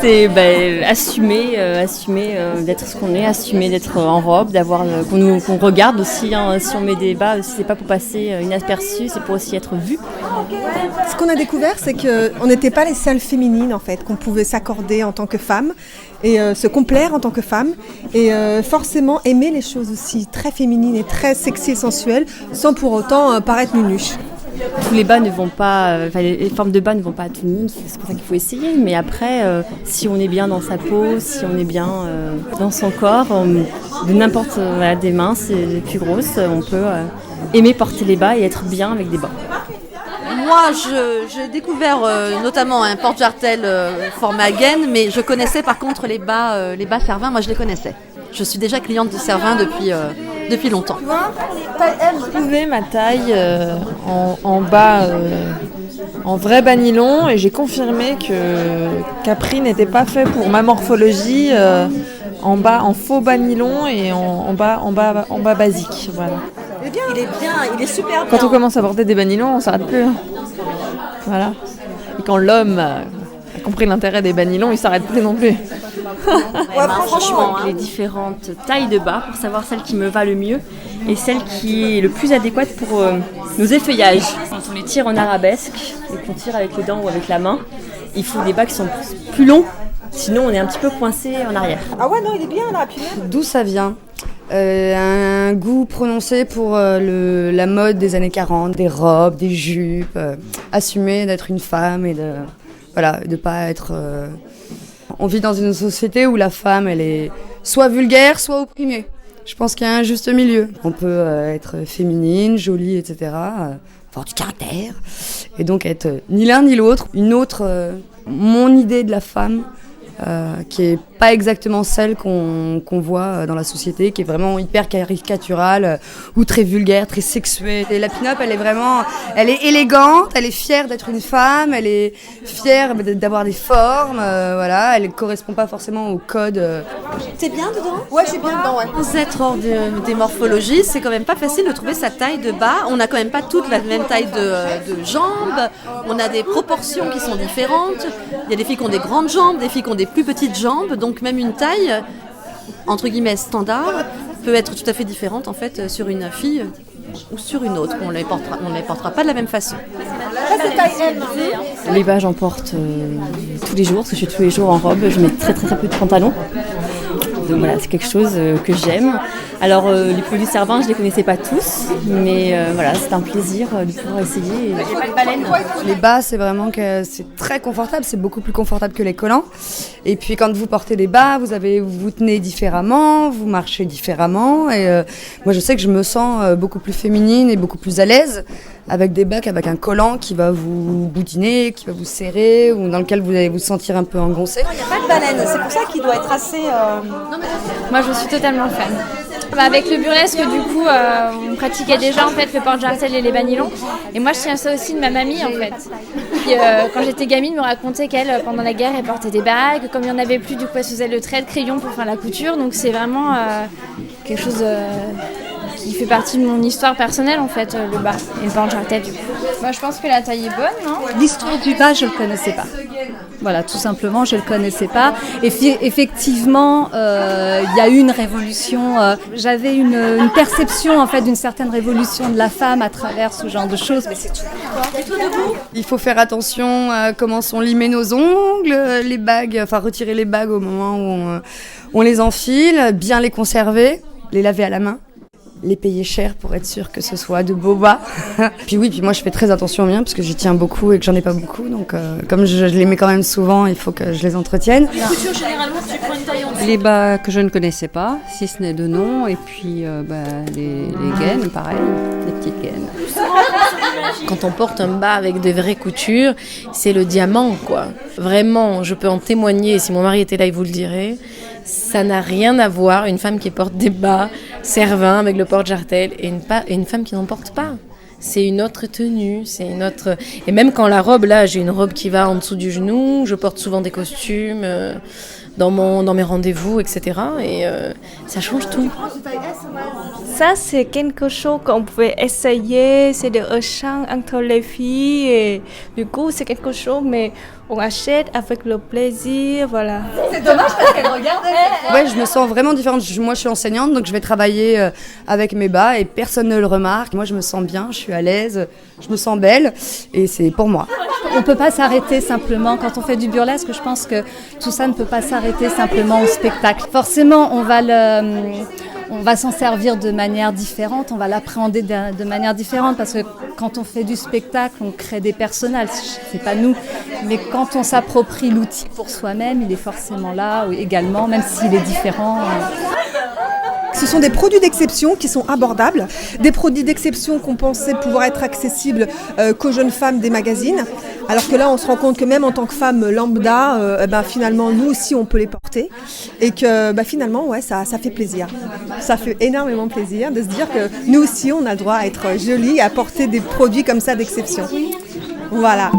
C'est assumer d'être ce qu'on est, assumer d'être en robe, qu'on regarde aussi. Hein, si on met des bas, c'est pas pour passer inaperçu, c'est pour aussi être vu. Ce qu'on a découvert, c'est qu'on n'était pas les seules féminines en fait, qu'on pouvait s'accorder en tant que femme et se complaire en tant que femme et forcément aimer les choses aussi très féminines et très sexy et sensuelles sans pour autant paraître nunuche. Tous les bas ne vont pas, les formes de bas ne vont pas à tout le monde, c'est pour ça qu'il faut essayer. Mais après, si on est bien dans sa peau, si on est bien dans son corps, de n'importe des minces et des plus grosses, on peut aimer porter les bas et être bien avec des bas. Moi, j'ai découvert notamment un porte-jartel formé à gaine, mais je connaissais par contre les bas Cervin, moi je les connaissais. Je suis déjà cliente de Cervin depuis longtemps. J'ai trouvé ma taille en bas en vrai bas nylon et j'ai confirmé que Capri n'était pas fait pour ma morphologie en faux bas nylon et en bas basique. Voilà. Il est super bien. Quand on commence à porter des bas nylon, on s'arrête plus. Voilà. Et quand l'homme a compris l'intérêt des bas nylon, il s'arrête plus non plus. Franchement, les différentes tailles de bas pour savoir celle qui me va le mieux et celle qui est le plus adéquate pour nos effeuillages. Quand on les tire en arabesque et qu'on tire avec les dents ou avec la main, il faut des bas qui sont plus longs, sinon on est un petit peu coincé en arrière. Ah ouais, non, il est bien là, puis D'où ça vient un goût prononcé pour la mode des années 40, des robes, des jupes, assumer d'être une femme et de pas être... On vit dans une société où la femme, elle est soit vulgaire, soit opprimée. Je pense qu'il y a un juste milieu. On peut être féminine, jolie, etc., avoir du caractère, et donc être ni l'un ni l'autre. Mon idée de la femme, qui est pas exactement celle qu'on voit dans la société, qui est vraiment hyper caricaturale ou très vulgaire, très sexuée. Et la pin-up, elle est élégante, elle est fière d'être une femme, elle est fière d'avoir des formes, voilà, elle correspond pas forcément au code. T'es bien dedans ? Ouais, je suis bien dedans, ouais. Sans être hors des morphologies, c'est quand même pas facile de trouver sa taille de bas. On n'a quand même pas toutes la même taille de jambes. On a des proportions qui sont différentes. Il y a des filles qui ont des grandes jambes, des filles qui ont des plus petites jambes. Donc même une taille, entre guillemets, standard, peut être tout à fait différente en fait sur une fille ou sur une autre. On ne les portera pas de la même façon. Ça, c'est taille M. Les bas, j'en porte tous les jours, parce que je suis tous les jours en robe. Je mets très très très peu de pantalons. Donc voilà, c'est quelque chose que j'aime. Alors les produits Cervin, je les connaissais pas tous, mais voilà, c'est un plaisir de pouvoir essayer. J'ai pas de baleine. Les bas, c'est vraiment que c'est très confortable, c'est beaucoup plus confortable que les collants. Et puis quand vous portez des bas, vous tenez différemment, vous marchez différemment. Et moi, je sais que je me sens beaucoup plus féminine et beaucoup plus à l'aise avec des bas qu'avec un collant qui va vous boudiner, qui va vous serrer, ou dans lequel vous allez vous sentir un peu engoncé. Il n'y a pas de baleine, c'est pour ça qu'il doit être assez... Moi, je suis totalement fan. Avec le burlesque, du coup, on pratiquait déjà en fait le porte-jartel et les bas nylons. Et moi, je tiens ça aussi de ma mamie en fait. Puis, quand j'étais gamine, me racontait qu'elle, pendant la guerre, elle portait des bagues. Comme il n'y en avait plus, du coup, elle se faisait le trait de crayon pour faire la couture. Donc, c'est vraiment quelque chose qui fait partie de mon histoire personnelle en fait, le bas et le porte-jartel du coup. Moi, je pense que la taille est bonne, non ? L'histoire du bas, je ne le connaissais pas. Voilà, tout simplement, je ne le connaissais pas. Et effectivement, il y a eu une révolution. J'avais une perception en fait d'une certaine révolution de la femme à travers ce genre de choses, mais c'est tout. Il faut faire attention à comment sont limés nos ongles, les bagues, enfin retirer les bagues au moment où on les enfile, bien les conserver, les laver à la main. Les payer cher pour être sûr que ce soit de beaux bas. Puis moi je fais très attention aux miens parce que j'y tiens beaucoup et que j'en ai pas beaucoup, donc comme je les mets quand même souvent, il faut que je les entretienne. Les bas que je ne connaissais pas, si ce n'est de nom, et puis les gaines, pareil, les petites gaines. Quand on porte un bas avec de vraies coutures, c'est le diamant, quoi. Vraiment, je peux en témoigner, si mon mari était là, il vous le dirait. Ça n'a rien à voir, une femme qui porte des bas Cervin avec le porte-jartel et une femme qui n'en porte pas. C'est une autre tenue, c'est une autre... Et même quand la robe, là, j'ai une robe qui va en dessous du genou, je porte souvent des costumes dans mes rendez-vous, etc. Et ça change tout. Ça, c'est quelque chose qu'on pouvait essayer, c'est de échanger entre les filles. Et du coup, c'est quelque chose, mais on achète avec le plaisir, voilà. C'est dommage parce qu'elle regarde. Ouais, je me sens vraiment différente. Moi, je suis enseignante, donc je vais travailler avec mes bas et personne ne le remarque. Moi, je me sens bien, je suis à l'aise, je me sens belle et c'est pour moi. On ne peut pas s'arrêter simplement. Quand on fait du burlesque, je pense que tout ça ne peut pas s'arrêter simplement au spectacle. Forcément, on va s'en servir de manière différente, on va l'appréhender de manière différente parce que quand on fait du spectacle, on crée des personnages, c'est pas nous. Mais quand on s'approprie l'outil pour soi-même, il est forcément là également, même s'il est différent. Ce sont des produits d'exception qui sont abordables, des produits d'exception qu'on pensait pouvoir être accessibles qu'aux jeunes femmes des magazines, alors que là on se rend compte que même en tant que femme lambda, finalement nous aussi on peut les porter et que finalement ouais, ça fait plaisir. Ça fait énormément plaisir de se dire que nous aussi on a le droit à être jolies, à porter des produits comme ça d'exception. Voilà.